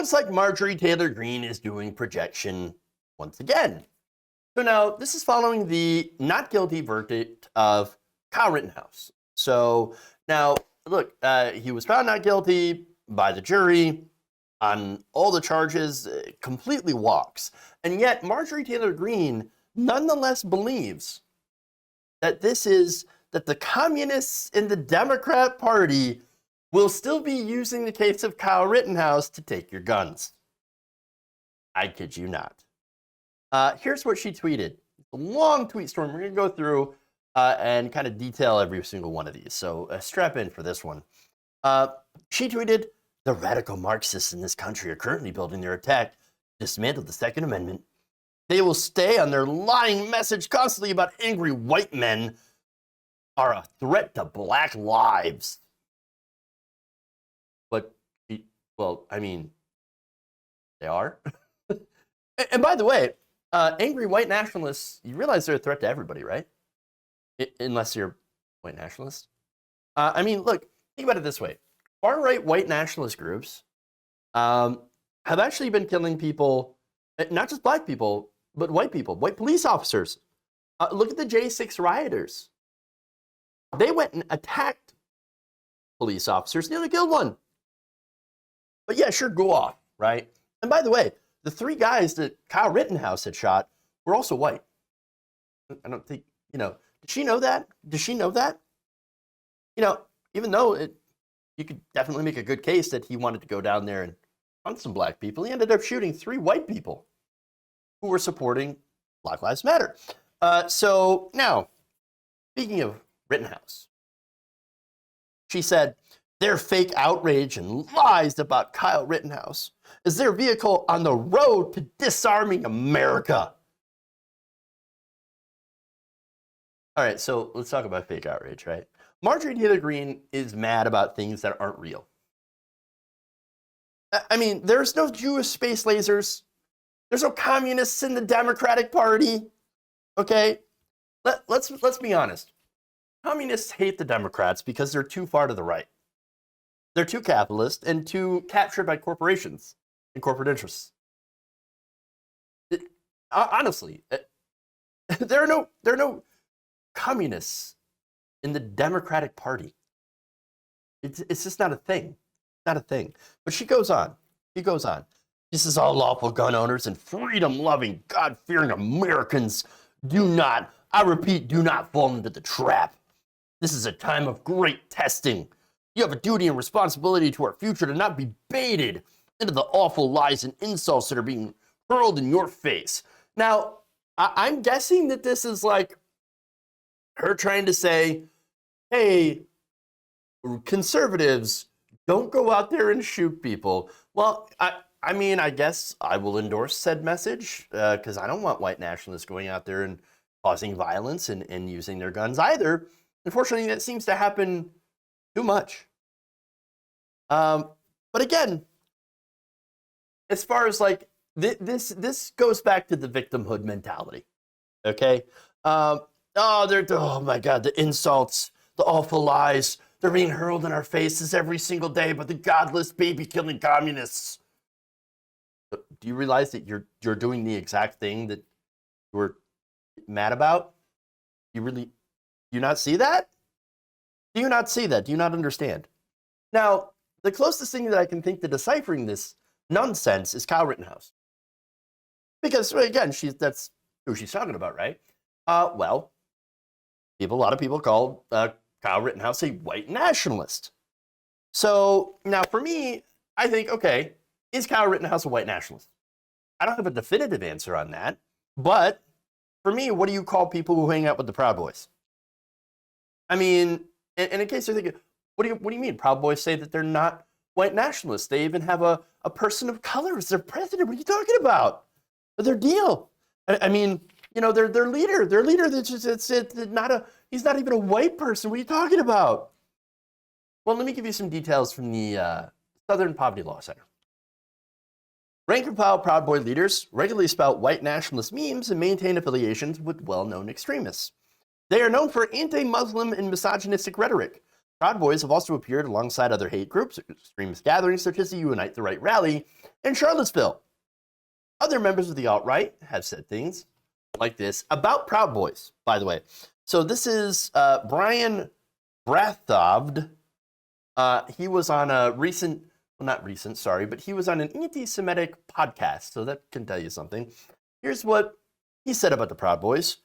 Looks like Marjorie Taylor Greene is doing projection once again. So now this is following the not guilty verdict of Kyle Rittenhouse. So now, look, he was found not guilty by the jury on all the charges, completely walks. And yet Marjorie Taylor Greene nonetheless believes that that the communists in the Democrat Party will still be using the case of Kyle Rittenhouse to take your guns. I kid you not. Here's what she tweeted. It's a long tweet storm. We're going to go through and kind of detail every single one of these. So strap in for this one. She tweeted, "The radical Marxists in this country are currently building their attack to dismantle the Second Amendment. They will stay on their lying message constantly about angry white men are a threat to black lives." But, well, I mean, they are. And by the way, angry white nationalists, you realize they're a threat to everybody, right? Unless you're white nationalist. I mean, look, think about it this way. Far-right white nationalist groups have actually been killing people, not just black people, but white people, white police officers. Look at the J6 rioters. They went and attacked police officers, nearly killed one. But yeah, sure, go off, right? And by the way, the 3 guys that Kyle Rittenhouse had shot were also white. I don't think, did she know that? Does she know that? Even though you could definitely make a good case that he wanted to go down there and hunt some black people, he ended up shooting 3 white people who were supporting Black Lives Matter. So now, speaking of Rittenhouse, she said, "Their fake outrage and lies about Kyle Rittenhouse is their vehicle on the road to disarming America." All right, so let's talk about fake outrage, right? Marjorie Taylor Greene is mad about things that aren't real. I mean, there's no Jewish space lasers. There's no communists in the Democratic Party. Okay? Let's be honest. Communists hate the Democrats because they're too far to the right. They're too capitalist and too captured by corporations and corporate interests. Honestly, there are no communists in the Democratic Party. It's just not a thing. Not a thing. But she goes on. "This is all lawful gun owners and freedom-loving, God-fearing Americans. Do not, I repeat, do not fall into the trap. This is a time of great testing. You have a duty and responsibility to our future to not be baited into the awful lies and insults that are being hurled in your face." Now, I'm guessing that this is like her trying to say, hey, conservatives, don't go out there and shoot people. Well, I mean, I guess I will endorse said message because I don't want white nationalists going out there and causing violence and using their guns either. Unfortunately, that seems to happen too much. But again, as far as like this goes back to the victimhood mentality. Okay. Oh my God, the insults, the awful lies, they're being hurled in our faces every single day by the godless baby-killing communists. Do you realize that you're doing the exact thing that you were mad about? Do you not see that? Do you not see that? Do you not understand? Now, the closest thing that I can think to deciphering this nonsense is Kyle Rittenhouse. Because, again, that's who she's talking about, right? Well, a lot of people call Kyle Rittenhouse a white nationalist. So now for me, I think, okay, is Kyle Rittenhouse a white nationalist? I don't have a definitive answer on that. But for me, what do you call people who hang out with the Proud Boys? I mean, and in case you're thinking, what do you mean? Proud Boys say that they're not white nationalists. They even have a person of color as their president. What are you talking about? Their deal. I mean, their leader. Their leader. He's not even a white person. What are you talking about? Well, let me give you some details from the Southern Poverty Law Center. Rank and file Proud Boy leaders regularly spout white nationalist memes and maintain affiliations with well-known extremists. They are known for anti-Muslim and misogynistic rhetoric, Proud Boys have also appeared alongside other hate groups, extremist gatherings such as the Unite the Right rally in Charlottesville. Other members of the alt-right have said things like this about Proud Boys, by the way. So this is Brian Brathovd. He was on a recent, well, not recent, sorry, but he was on an anti-Semitic podcast, so that can tell you something. Here's what he said about the Proud Boys.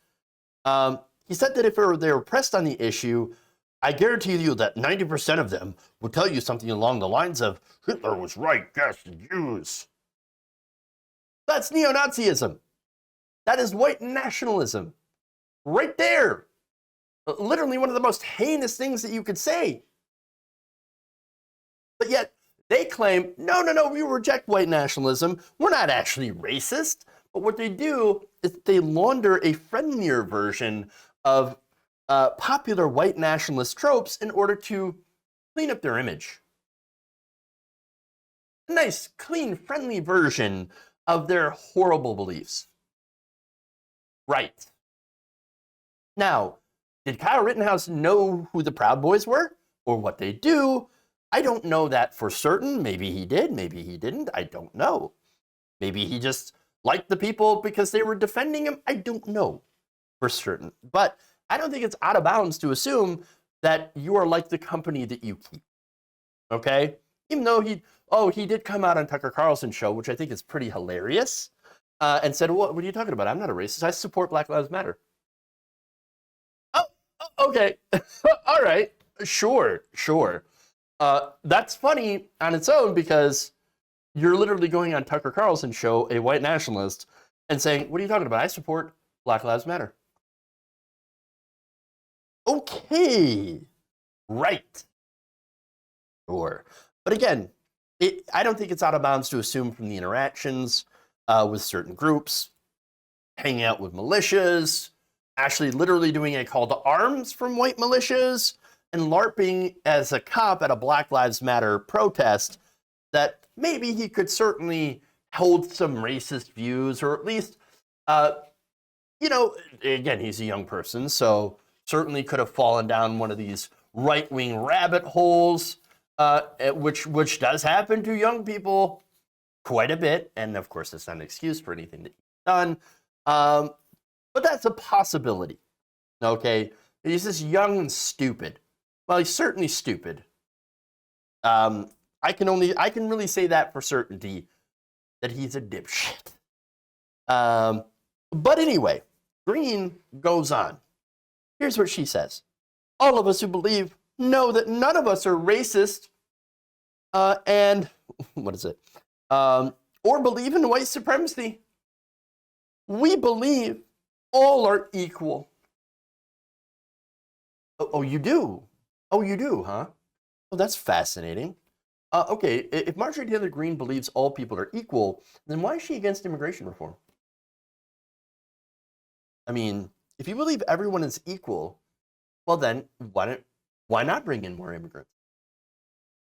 He said that if they were pressed on the issue, I guarantee you that 90% of them would tell you something along the lines of, Hitler was right, yes, the Jews. That's neo-Nazism. That is white nationalism. Right there. Literally one of the most heinous things that you could say. But yet, they claim, no, we reject white nationalism. We're not actually racist. But what they do is they launder a friendlier version of popular white nationalist tropes in order to clean up their image. A nice, clean, friendly version of their horrible beliefs. Right. Now, did Kyle Rittenhouse know who the Proud Boys were or what they do? I don't know that for certain. Maybe he did, maybe he didn't. I don't know. Maybe he just liked the people because they were defending him. I don't know for certain. But I don't think it's out of bounds to assume that you are like the company that you keep. Okay? Even though he did come out on Tucker Carlson's show, which I think is pretty hilarious, and said, what are you talking about? I'm not a racist. I support Black Lives Matter. Oh, okay. All right. Sure. That's funny on its own because you're literally going on Tucker Carlson's show, a white nationalist, and saying, what are you talking about? I support Black Lives Matter. Okay. Right. Sure. But again, I don't think it's out of bounds to assume from the interactions with certain groups, hanging out with militias, actually literally doing a call to arms from white militias, and LARPing as a cop at a Black Lives Matter protest, that maybe he could certainly hold some racist views, or at least, again, he's a young person, so certainly could have fallen down one of these right-wing rabbit holes, which does happen to young people quite a bit. And of course, it's not an excuse for anything that you've done. But that's a possibility. Okay. He's just young and stupid. Well, he's certainly stupid. I can really say that for certainty, that he's a dipshit. But anyway, Greene goes on. Here's what she says. All of us who believe know that none of us are racist and, what is it? Or believe in white supremacy. We believe all are equal. Oh, you do? Oh, you do, huh? Oh, that's fascinating. Okay, if Marjorie Taylor Greene believes all people are equal, then why is she against immigration reform? I mean, if you believe everyone is equal, well then, why not bring in more immigrants?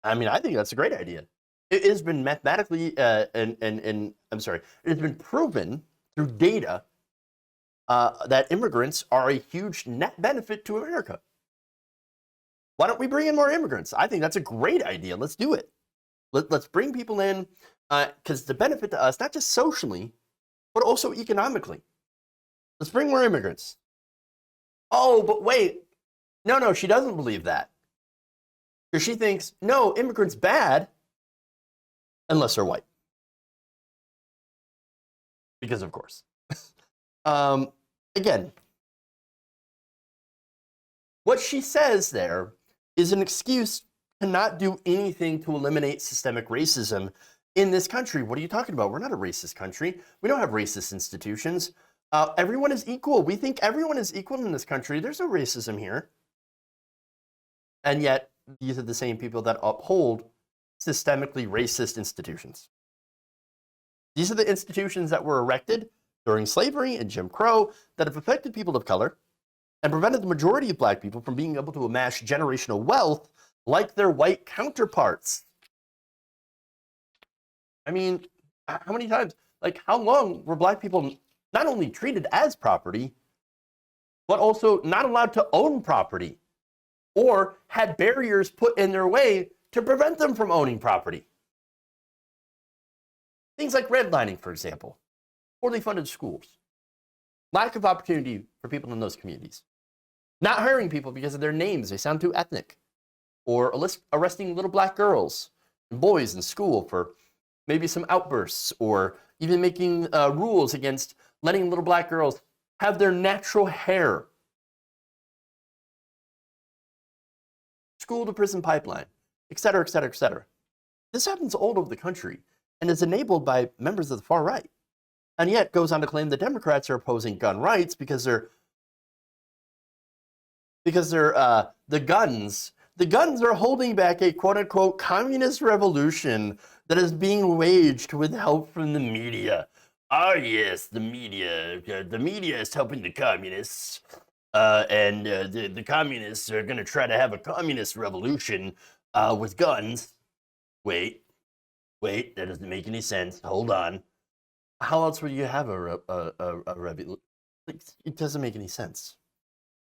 I mean, I think that's a great idea. It has been mathematically, it has been proven through data that immigrants are a huge net benefit to America. Why don't we bring in more immigrants? I think that's a great idea. Let's do it. Let's bring people in because the benefit to us, not just socially, but also economically. Let's bring more immigrants. Oh, but wait. No, she doesn't believe that. Because she thinks, no, immigrants bad unless they're white. Because of course. Again, what she says there is an excuse to not do anything to eliminate systemic racism in this country. What are you talking about? We're not a racist country. We don't have racist institutions. Everyone is equal. We think everyone is equal in this country. There's no racism here. And yet, these are the same people that uphold systemically racist institutions. These are the institutions that were erected during slavery and Jim Crow that have affected people of color and prevented the majority of black people from being able to amass generational wealth like their white counterparts. I mean, how many times, how long were black people not only treated as property, but also not allowed to own property or had barriers put in their way to prevent them from owning property. Things like redlining, for example, poorly funded schools, lack of opportunity for people in those communities, not hiring people because of their names, they sound too ethnic, or arresting little black girls and boys in school for maybe some outbursts, or even making rules against letting little black girls have their natural hair. School to prison pipeline, et cetera, et cetera, et cetera. This happens all over the country and is enabled by members of the far right. And yet goes on to claim the Democrats are opposing gun rights because the guns are holding back a quote unquote communist revolution that is being waged with help from the media. Ah, yes, the media. The media is helping the communists. And the communists are going to try to have a communist revolution with guns. Wait, that doesn't make any sense. Hold on. How else would you have a revolution? It doesn't make any sense.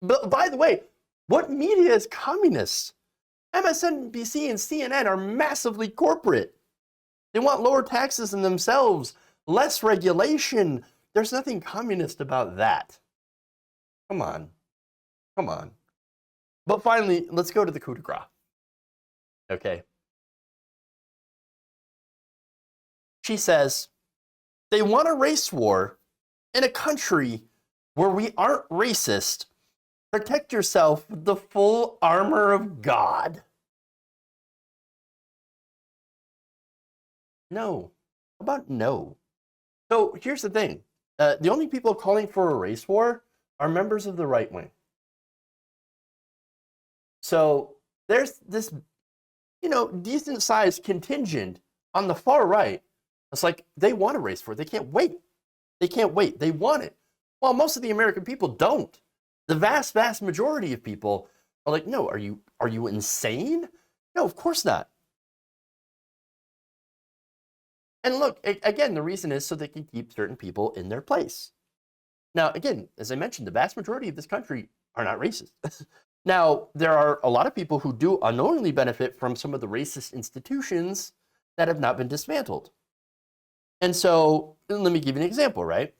But by the way, what media is communist? MSNBC and CNN are massively corporate. They want lower taxes in themselves, less regulation. There's nothing communist about that. Come on. But finally, let's go to the coup de grace. Okay. She says, they want a race war in a country where we aren't racist. Protect yourself with the full armor of God. No. How about no? So here's the thing. The only people calling for a race war are members of the right wing. So there's this, decent sized contingent on the far right. It's like they want a race war. They can't wait. They want it. Well, most of the American people don't. The vast, vast majority of people are like, no, are you insane? No, of course not. And look, again, the reason is so they can keep certain people in their place. Now, again, as I mentioned, the vast majority of this country are not racist. Now, there are a lot of people who do unknowingly benefit from some of the racist institutions that have not been dismantled. And so, let me give you an example, right?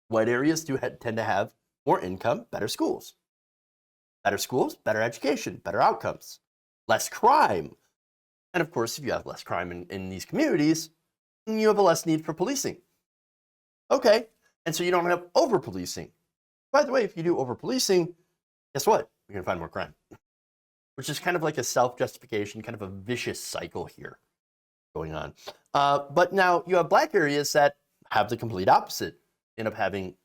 White areas do tend to have more income, better schools. Better schools, better education, better outcomes, less crime. And of course, if you have less crime in these communities, you have a less need for policing. Okay, and so you don't have over-policing. By the way, if you do over-policing, guess what? You're going to find more crime. Which is kind of like a self-justification, kind of a vicious cycle here going on. But now you have black areas that have the complete opposite. End up having,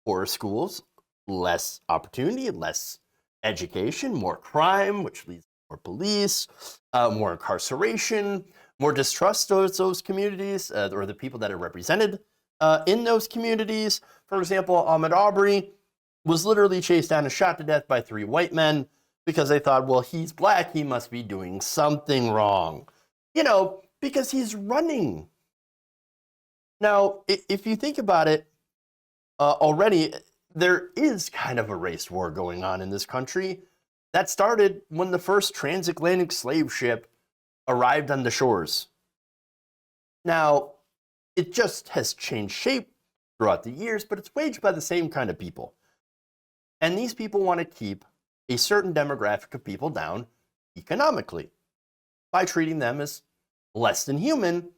poorer schools, less opportunity, less education, more crime, which leads to more police, more incarceration, more distrust towards those communities or the people that are represented in those communities. For example, Ahmaud Arbery was literally chased down and shot to death by 3 white men because they thought, well, he's black, he must be doing something wrong. Because he's running. Now, if you think about it, already, there is kind of a race war going on in this country that started when the first transatlantic slave ship arrived on the shores. Now, it just has changed shape throughout the years, but it's waged by the same kind of people. And these people want to keep a certain demographic of people down economically by treating them as less than human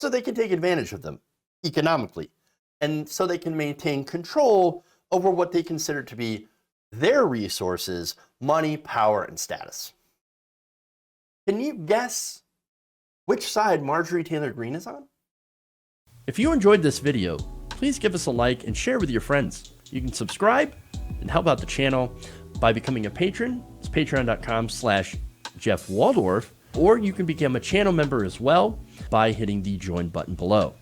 so they can take advantage of them economically. And so they can maintain control over what they consider to be their resources, money, power, and status. Can you guess which side Marjorie Taylor Greene is on? If you enjoyed this video, please give us a like and share with your friends. You can subscribe and help out the channel by becoming a patron. It's patreon.com/Jeff Waldorf, or you can become a channel member as well by hitting the join button below.